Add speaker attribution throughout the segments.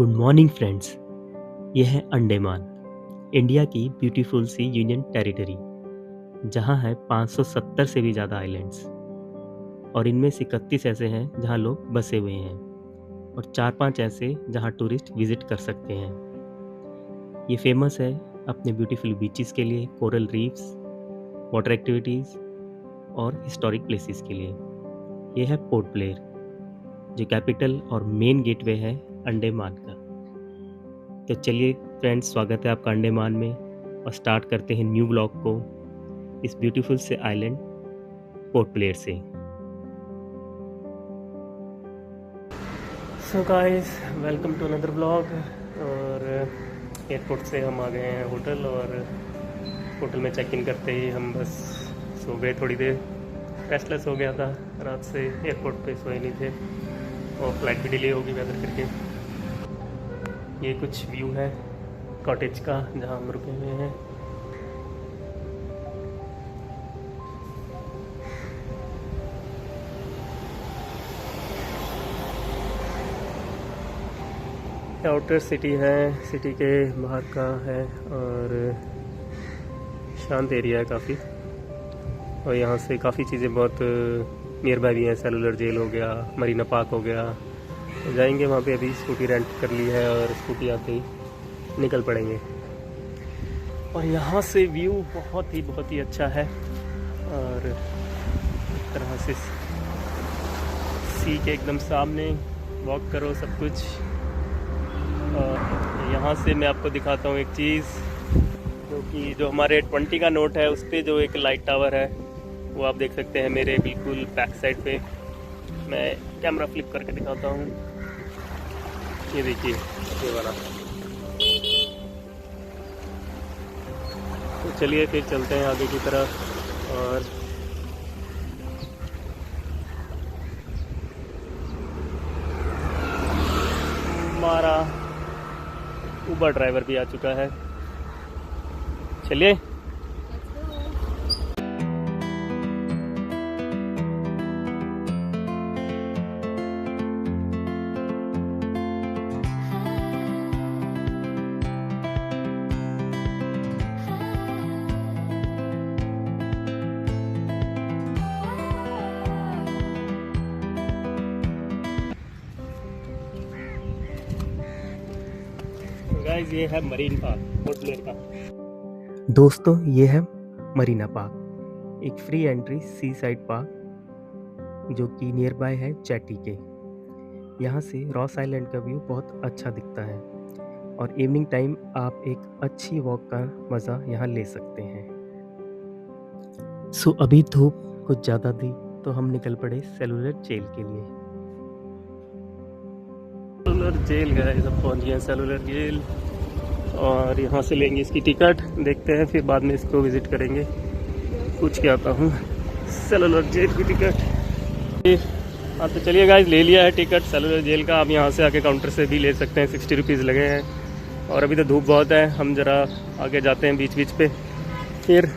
Speaker 1: Good morning friends. यह है Andaman, India की ब्यूटीफुल सी यूनियन टेरिटरी, जहाँ है 570 से भी ज़्यादा आइलैंड्स और इनमें से 31 ऐसे हैं जहाँ लोग बसे हुए हैं और 4-5 ऐसे जहाँ टूरिस्ट विजिट कर सकते हैं। ये फेमस है अपने ब्यूटीफुल बीचेस के लिए, कोरल रीफ्स, वाटर एक्टिविटीज़ और हिस्टोरिक प्लेसेस के लिए। ये है पोर्ट ब्लेयर, जो कैपिटल और मेन गेटवे है अंडमान का। तो चलिए फ्रेंड्स, स्वागत है आपका अंडमान में और स्टार्ट करते हैं न्यू व्लॉग को इस ब्यूटीफुल से आइलैंड पोर्ट ब्लेयर से। So guys, welcome to another vlog. और एयरपोर्ट से हम आ गए हैं होटल और होटल में चेक इन करते ही हम बस सो गए। थोड़ी देर रेस्टलेस हो गया था, रात से एयरपोर्ट पे सोए नहीं थे और फ्लाइट भी डिले होगी वेदर करके। ये कुछ व्यू है कॉटेज का जहाँ हम रुके हुए हैं। आउटर सिटी है, सिटी के बाहर का है और शांत एरिया है काफ़ी। और यहाँ से काफ़ी चीज़ें बहुत नियर बाय भी हैं। सेलुलर जेल हो गया, मरीना पार्क हो गया। तो जाएंगे वहाँ पे, अभी स्कूटी रेंट कर ली है और स्कूटी आते ही निकल पड़ेंगे। और यहाँ से व्यू बहुत ही अच्छा है और एक तरह से सी के एकदम सामने वॉक करो सब कुछ। और यहाँ से मैं आपको दिखाता हूँ एक चीज़, जो हमारे 20 का नोट है उस पर जो एक लाइट टावर है वो आप देख सकते हैं मेरे बिल्कुल बैक साइड पे। मैं कैमरा फ्लिप करके दिखाता हूँ, ये देखिए ये वाला। तो चलिए फिर चलते हैं आगे की तरफ। और हमारा उबर ड्राइवर भी आ चुका है, चलिए। गाइस, ये है मरीन पार्क पोर्ट ब्लेयर का। दोस्तों, ये है मरीना पार्क, एक फ्री एंट्री सी साइड पार्क जो कि नियर बाय है चैटी के। यहाँ से रॉस आइलैंड का व्यू बहुत अच्छा दिखता है और इवनिंग टाइम आप एक अच्छी वॉक का मज़ा यहाँ ले सकते हैं। सो अभी धूप कुछ ज़्यादा थी तो हम निकल पड़े सेलुलर जेल के लिए। सेलुलर जेल गए, सब पहुँच गए सेलुलर जेल और यहाँ से लेंगे इसकी टिकट। देखते हैं, फिर बाद में इसको विज़िट करेंगे। पूछ के आता हूँ सेलुलर जेल की टिकट। हाँ तो चलिए गाइस, ले लिया है टिकट सेलुलर जेल का। आप यहाँ से आके काउंटर से भी ले सकते हैं, 60 रुपीज़ लगे हैं। और अभी तो धूप बहुत है, हम ज़रा आगे जाते हैं बीच पे, फिर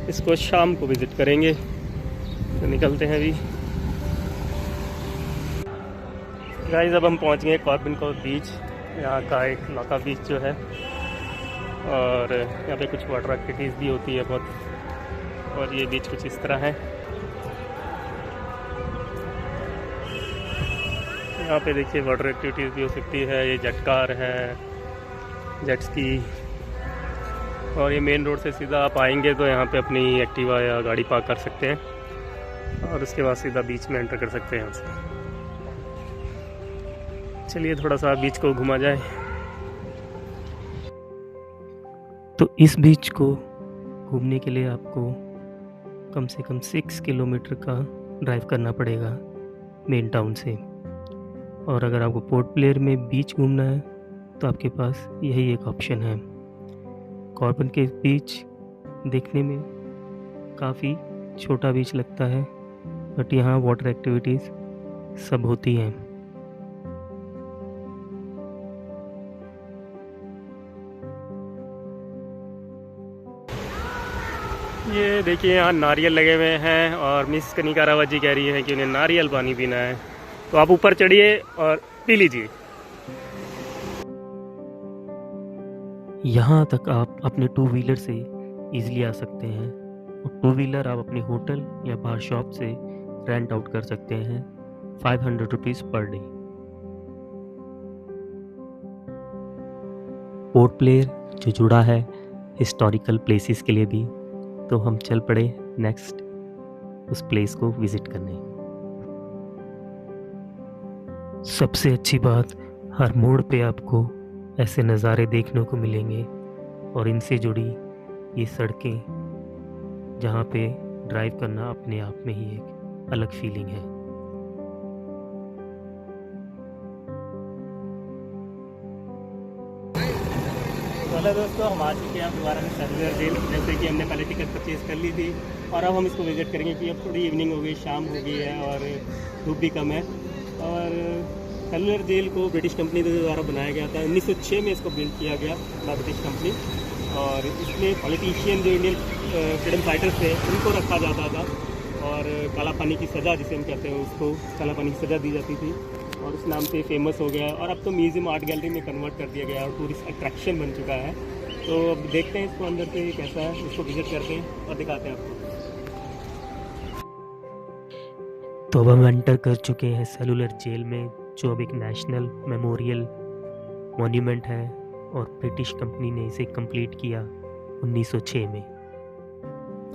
Speaker 1: इसको शाम को विज़िट करेंगे। तो निकलते हैं अभी गाइस। अब हम पहुँच गए कॉर्बन कोव बीच, यहाँ का एक लौका बीच जो है। और यहाँ पे कुछ वाटर एक्टिविटीज़ भी होती है बहुत। और ये बीच कुछ इस तरह है। यहाँ पे देखिए वाटर एक्टिविटीज़ भी हो सकती है। ये जेट कार है, जेट स्की। और ये मेन रोड से सीधा आप आएंगे तो यहाँ पे अपनी एक्टिवा या गाड़ी पार्क कर सकते हैं और उसके बाद सीधा बीच में एंटर कर सकते हैं यहाँ से। चलिए थोड़ा सा बीच को घुमा जाए। तो इस बीच को घूमने के लिए आपको कम से कम 6 किलोमीटर का ड्राइव करना पड़ेगा मेन टाउन से। और अगर आपको पोर्ट ब्लेयर में बीच घूमना है तो आपके पास यही एक ऑप्शन है। कॉर्बन के बीच देखने में काफ़ी छोटा बीच लगता है, बट यहाँ वाटर एक्टिविटीज़ सब होती हैं। ये देखिए यहाँ नारियल लगे हुए हैं और मिस कनिका रावत जी कह रही है कि उन्हें नारियल पानी पीना है। तो आप ऊपर चढ़िए और पी लीजिए। यहाँ तक आप अपने टू व्हीलर से ईजिली आ सकते हैं, और टू व्हीलर आप अपने होटल या बार शॉप से रेंट आउट कर सकते हैं 500 rupees per day. Port Blair जो जुड़ा है हिस्टोरिकल प्लेसेस के लिए भी, तो हम चल पड़े नेक्स्ट उस प्लेस को विज़िट करने। सबसे अच्छी बात, हर मोड़ पे आपको ऐसे नज़ारे देखने को मिलेंगे, और इनसे जुड़ी ये सड़कें जहाँ पे ड्राइव करना अपने आप में ही एक अलग फीलिंग है। तो हेलो दोस्तों, हम आ चुके हैं दोबारा में सेलुलर जेल। जैसे कि हमने पहले टिकट परचेज़ कर ली थी, और अब हम इसको विज़िट करेंगे कि अब थोड़ी इवनिंग हो गई, शाम हो गई है और धूप भी कम है। और सेलुलर जेल को ब्रिटिश कंपनी के द्वारा बनाया गया था। 1906 में इसको बिल्ड किया गया था ब्रिटिश कंपनी, और इसमें पॉलिटिशियन जो इंडियन फ्रीडम फाइटर्स थे उनको रखा जाता था, और काला पानी की सज़ा जिसे हम कहते हैं उसको काला पानी की सज़ा दी जाती थी, और उस नाम से फेमस हो गया। और अब तो म्यूज़ियम आर्ट गैलरी में कन्वर्ट कर दिया गया और टूरिस्ट अट्रैक्शन बन चुका है। तो अब देखते हैं इसको अंदर से कैसा है, इसको विज़िट करते हैं और दिखाते हैं आपको। तो अब हम एंटर कर चुके हैं सेलुलर जेल में, जो अब एक नेशनल मेमोरियल मॉन्यूमेंट है, और ब्रिटिश कंपनी ने इसे कंप्लीट किया 1906 में।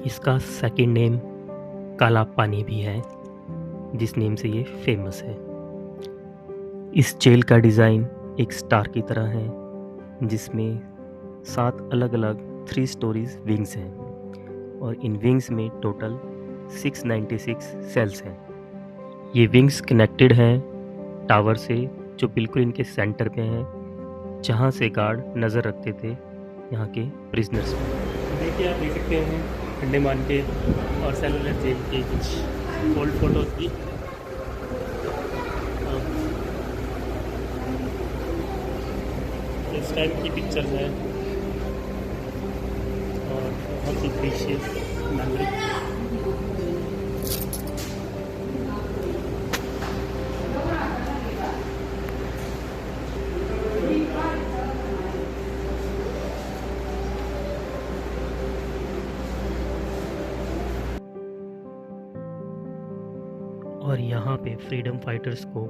Speaker 1: इसका सेकंड नेम काला पानी भी है, जिस नेम से ये फेमस है। इस जेल का डिज़ाइन एक स्टार की तरह है, जिसमें 7 अलग अलग 3 स्टोरीज विंग्स हैं, और इन विंग्स में टोटल 696 सेल्स हैं। ये विंग्स कनेक्टेड हैं टावर से, जो बिल्कुल इनके सेंटर पे हैं, जहाँ से गार्ड नज़र रखते थे यहाँ के प्रिजनर्स पर। देखिए, आप देख सकते हैं अंडमान के और सेलुलर जेल के कुछ ओल्ड फोटोज़ भी। इस टाइम की पिक्चर्स हैं, और बहुत ही प्रीशियस मेमोरी। और यहाँ पे फ्रीडम फाइटर्स को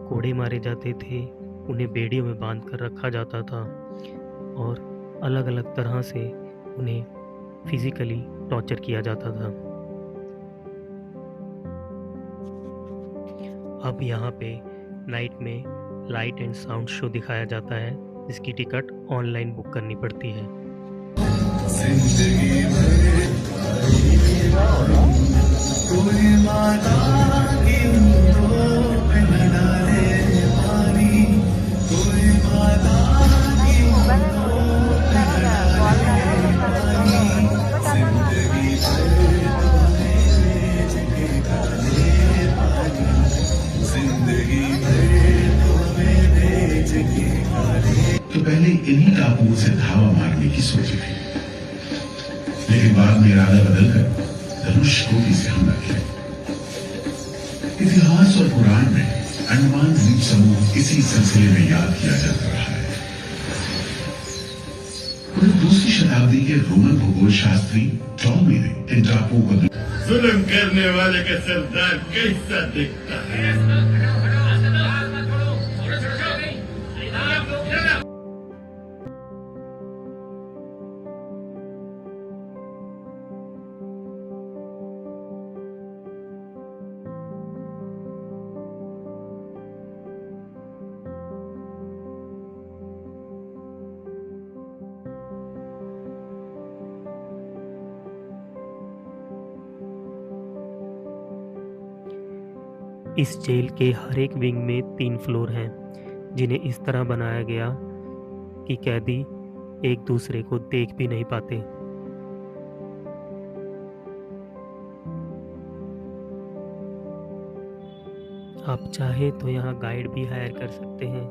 Speaker 1: कोड़े मारे जाते थे, उन्हें बेड़ियों में बांध कर रखा जाता था, और अलग अलग तरह से उन्हें फिज़िकली टॉर्चर किया जाता था। अब यहाँ पे नाइट में लाइट एंड साउंड शो दिखाया जाता है, जिसकी टिकट ऑनलाइन बुक करनी पड़ती है।
Speaker 2: तो पहले इन्हीं टापुओं से धावा मारने की सोची थी, लेकिन बाद में इरादा बदलकर धनुषकोटि से हमला किया। इतिहास और पुराण में अंडमान द्वीप समूह इसी सिलसिले में याद किया जाता रहा है। पूरी 2वीं शताब्दी के रोमन भूगोल शास्त्री टॉमी ने इन टापुओं को जुल्म करने वाले का सरदार कैसा दिखता है।
Speaker 1: इस जेल के हर एक विंग में 3 फ्लोर हैं, जिन्हें इस तरह बनाया गया कि कैदी एक दूसरे को देख भी नहीं पाते। आप चाहे तो यहाँ गाइड भी हायर कर सकते हैं,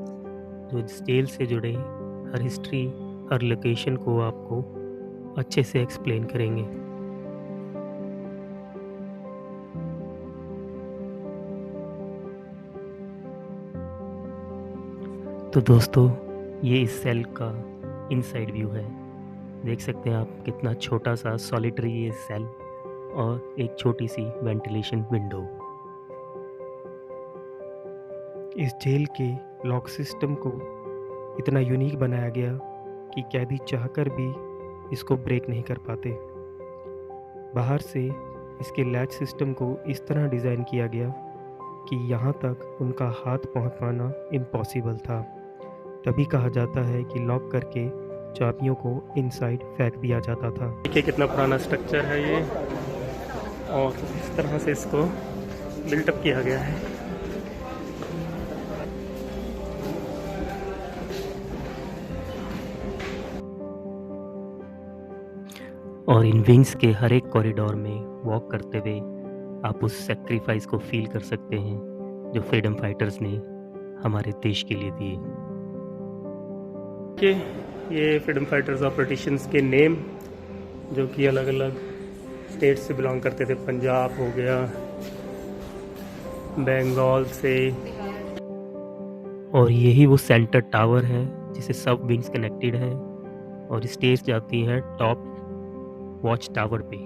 Speaker 1: जो जेल से जुड़े हर हिस्ट्री, हर लोकेशन को आपको अच्छे से एक्सप्लेन करेंगे। तो दोस्तों, ये इस सेल का इनसाइड व्यू है। देख सकते हैं आप कितना छोटा सा सॉलिटरी ये सेल और एक छोटी सी वेंटिलेशन विंडो।
Speaker 3: इस जेल के लॉक सिस्टम को इतना यूनिक बनाया गया कि कैदी चाहकर भी इसको ब्रेक नहीं कर पाते। बाहर से इसके लैच सिस्टम को इस तरह डिज़ाइन किया गया कि यहाँ तक उनका हाथ पहुँच पाना इम्पॉसिबल था। तभी कहा जाता है कि लॉक करके चाबियों को इनसाइड फेंक दिया जाता था।
Speaker 1: देखिए कितना पुराना स्ट्रक्चर है ये, और इस तरह से इसको बिल्टअप किया गया है। और इन विंग्स के हर एक कॉरिडोर में वॉक करते हुए आप उस सेक्रीफाइस को फील कर सकते हैं जो फ्रीडम फाइटर्स ने हमारे देश के लिए दिए। ये फ्रीडम फाइटर्स और पॉलिटिशियंस के नेम जो कि अलग अलग स्टेट से बिलोंग करते थे। पंजाब हो गया, बंगाल से, और यही वो सेंटर टावर है जिसे सब विंग्स कनेक्टेड है और स्टेज जाती है टॉप वॉच टावर पे।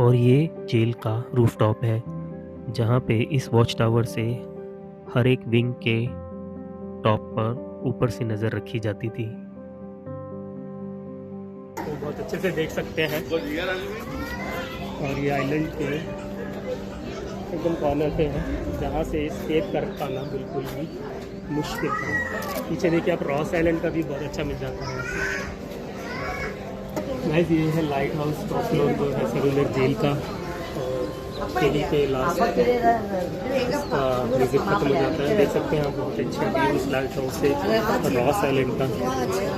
Speaker 1: और ये जेल का रूफटॉप है जहाँ पे इस वॉच टावर से हर एक विंग के टॉप पर ऊपर से नज़र रखी जाती थी। तो बहुत अच्छे से देख सकते हैं। और ये आइलैंड के एकदम कॉर्नर पे है जहाँ से स्केप कर पाना बिल्कुल भी मुश्किल है। पीछे देखिए आप रॉस आइलैंड का भी बहुत अच्छा मिल जाता है। गाइस ये है लाइट हाउस टॉप फ्लोर जो है सेलुलर जेल का, और यहीं पे लास्ट इसका विजिट खत्म हो जाता है। देख सकते हैं आप बहुत अच्छे व्यूज लाइट हाउस से रॉस आइलैंड का,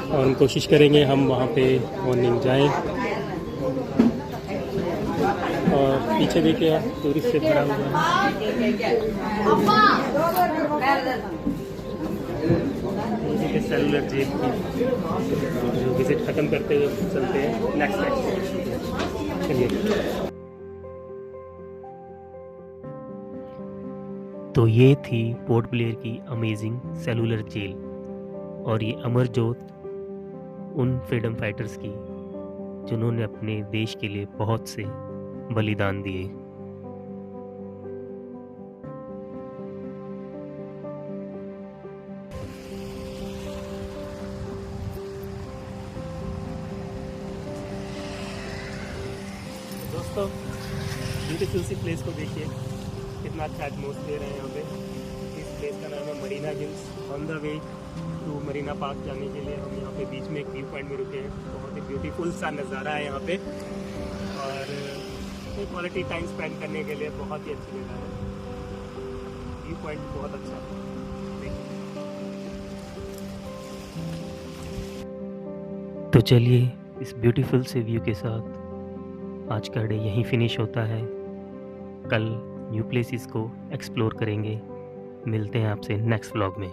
Speaker 1: और हम कोशिश करेंगे हम वहाँ पे मॉर्निंग जाएँ। और पीछे देखिए आप टूरिस्ट से भरा हुआ है। सेलुलर जेल की जो विजिट खत्म करते हुए चलते हैं नेक्स्ट। चलिए, तो ये थी पोर्ट ब्लेयर की अमेजिंग सेलुलर जेल, और ये अमर ज्योत उन फ्रीडम फाइटर्स की जिन्होंने अपने देश के लिए बहुत से बलिदान दिए। दोस्तों ब्यूटीफुल सी प्लेस को देखिए, कितना अच्छा एटमॉस्फेयर है यहाँ पे। इस प्लेस का नाम है Marina Hills. On the way to Marina Park जाने के लिए हम यहाँ पे बीच में एक व्यू पॉइंट में रुके हैं। बहुत ही ब्यूटीफुल सा नज़ारा है यहाँ पे, और क्वालिटी टाइम स्पेंड करने के लिए बहुत ही अच्छी जगह है। व्यू पॉइंट बहुत अच्छा है। तो चलिए इस ब्यूटीफुल से व्यू के साथ आज का डे यहीं फिनिश होता है। कल न्यू प्लेसेस को एक्सप्लोर करेंगे। मिलते हैं आपसे नेक्स्ट व्लॉग में।